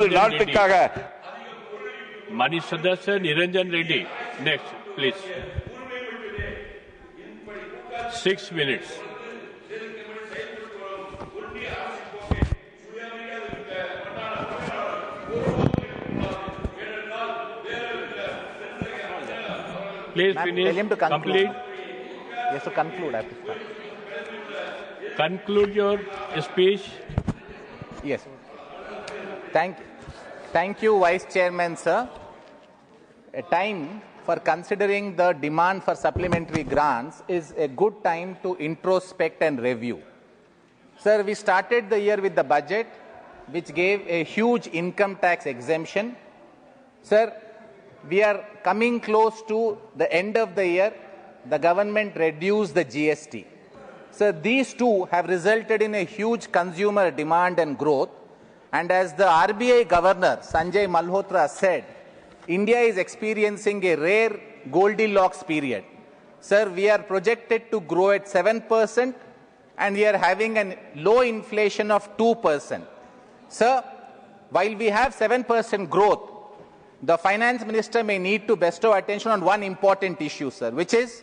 நாட்டுக்காக Mani Sadasya Niranjan Reddy. Next, please. 6 minutes. Please finish. Tell him to conclude. Complete. Yes, to conclude. I have to start. Conclude your speech. Yes. Thank you, Vice Chairman, sir. A time for considering the demand for supplementary grants is a good time to introspect and review. Sir, we started the year with the budget, which gave a huge income tax exemption. Sir, we are coming close to the end of the year. The government reduced the GST. Sir, these two have resulted in a huge consumer demand and growth. And as the RBI Governor, Sanjay Malhotra, said, India is experiencing a rare Goldilocks period. Sir, we are projected to grow at 7% and we are having a low inflation of 2%. Sir, while we have 7% growth, the Finance Minister may need to bestow attention on one important issue, sir, which is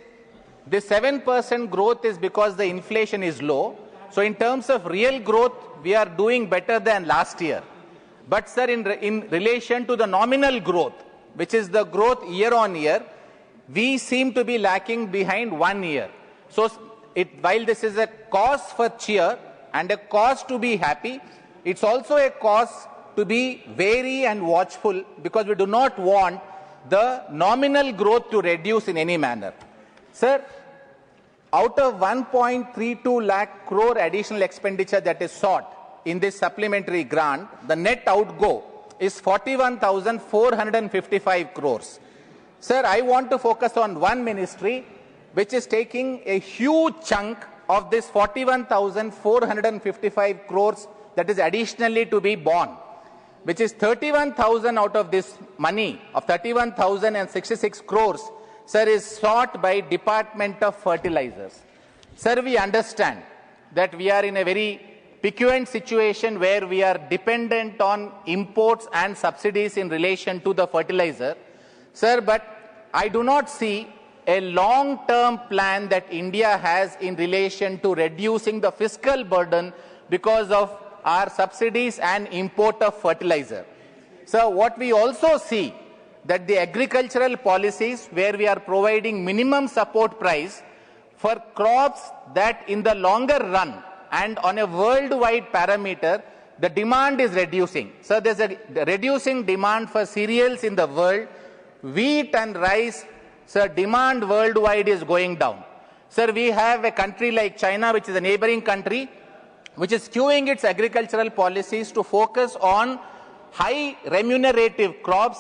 this 7% growth is because the inflation is low. So in terms of real growth, we are doing better than last year. But sir, in relation to the nominal growth, which is the growth year on year, we seem to be lacking behind 1 year. So while this is a cause for cheer and a cause to be happy, it's also a cause to be wary and watchful because we do not want the nominal growth to reduce in any manner. Sir, out of 1.32 lakh crore additional expenditure that is sought in this supplementary grant, the net outgo is 41,455 crores. Sir, I want to focus on one ministry which is taking a huge chunk of this 41,455 crores that is additionally to be borne, which is 31,000 out of this money of 31,066 crores, sir, is sought by Department of Fertilizers. Sir, we understand that we are in a very peculiar situation where we are dependent on imports and subsidies in relation to the fertilizer. Sir, but I do not see a long-term plan that India has in relation to reducing the fiscal burden because of our subsidies and import of fertilizer. So what we also see that the agricultural policies where we are providing minimum support price for crops that in the longer run and on a worldwide parameter, the demand is reducing. So there's a reducing demand for cereals in the world. Wheat and rice, sir, demand worldwide is going down. Sir, we have a country like China, which is a neighboring country, which is skewing its agricultural policies to focus on high remunerative crops,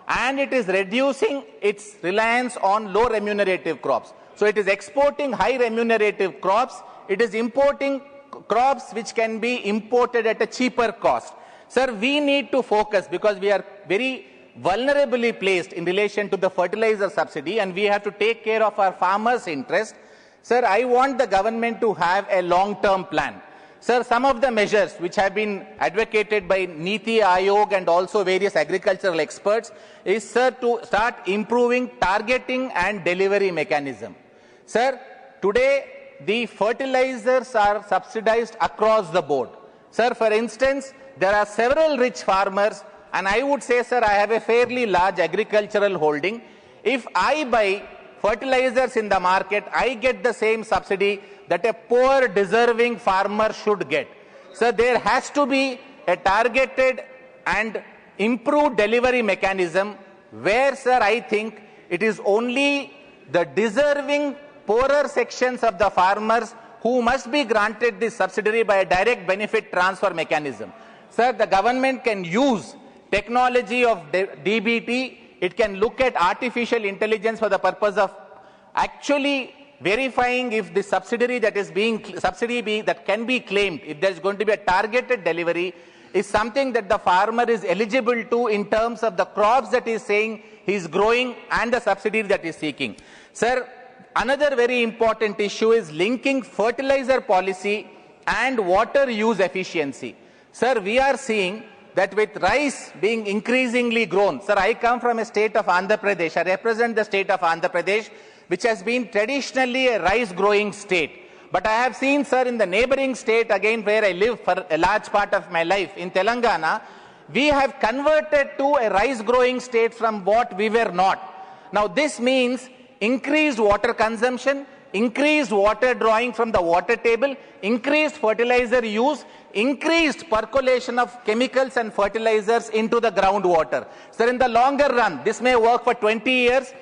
and it is reducing its reliance on low remunerative crops. So it is exporting high remunerative crops, it is importing crops which can be imported at a cheaper cost. Sir, we need to focus because we are very vulnerably placed in relation to the fertilizer subsidy and we have to take care of our farmers' interest. Sir, I want the government to have a long-term plan. Sir, some of the measures which have been advocated by Niti Aayog and also various agricultural experts is, sir, to start improving targeting and delivery mechanism. Sir, today the fertilizers are subsidized across the board. Sir, for instance, there are several rich farmers, and I would say, sir, I have a fairly large agricultural holding. If I buy fertilizers in the market, I get the same subsidy that a poor, deserving farmer should get. So there has to be a targeted and improved delivery mechanism where, sir, I think it is only the deserving poorer sections of the farmers who must be granted this subsidy by a direct benefit transfer mechanism. Sir, the government can use technology of DBT. It can look at artificial intelligence for the purpose of actually verifying if the subsidy that can be claimed, if there is going to be a targeted delivery, is something that the farmer is eligible to in terms of the crops that he is saying he is growing and the subsidy that he is seeking. Sir, another very important issue is linking fertilizer policy and water use efficiency. Sir, we are seeing that with rice being increasingly grown, sir, I come from a state of Andhra Pradesh. I represent the state of Andhra Pradesh, which has been traditionally a rice growing state. But I have seen, sir, in the neighboring state, again, where I live for a large part of my life, in Telangana, we have converted to a rice growing state from what we were not. Now, this means increased water consumption, increased water drawing from the water table, increased fertilizer use, increased percolation of chemicals and fertilizers into the groundwater. So in the longer run, this may work for 20 years.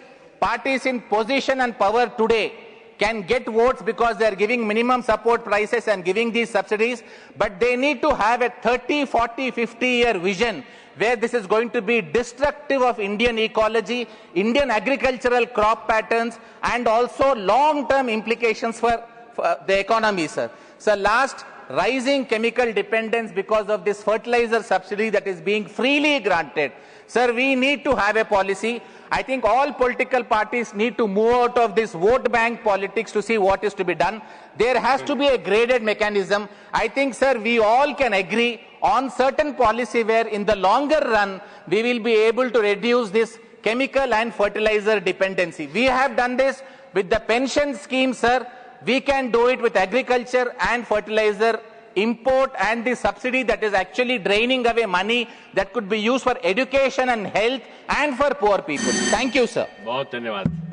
Parties in position and power today can get votes because they are giving minimum support prices and giving these subsidies, but they need to have a 30, 40, 50-year vision where this is going to be destructive of Indian ecology, Indian agricultural crop patterns, and also long-term implications for the economy, sir. So last, rising chemical dependence because of this fertilizer subsidy that is being freely granted. Sir, we need to have a policy. I think all political parties need to move out of this vote bank politics to see what is to be done. There has to be a graded mechanism. I think, sir, we all can agree on certain policy where in the longer run, we will be able to reduce this chemical and fertilizer dependency. We have done this with the pension scheme, sir. We can do it with agriculture and fertilizer import and the subsidy that is actually draining away money that could be used for education and health and for poor people. Thank you, sir. बहुत धन्यवाद.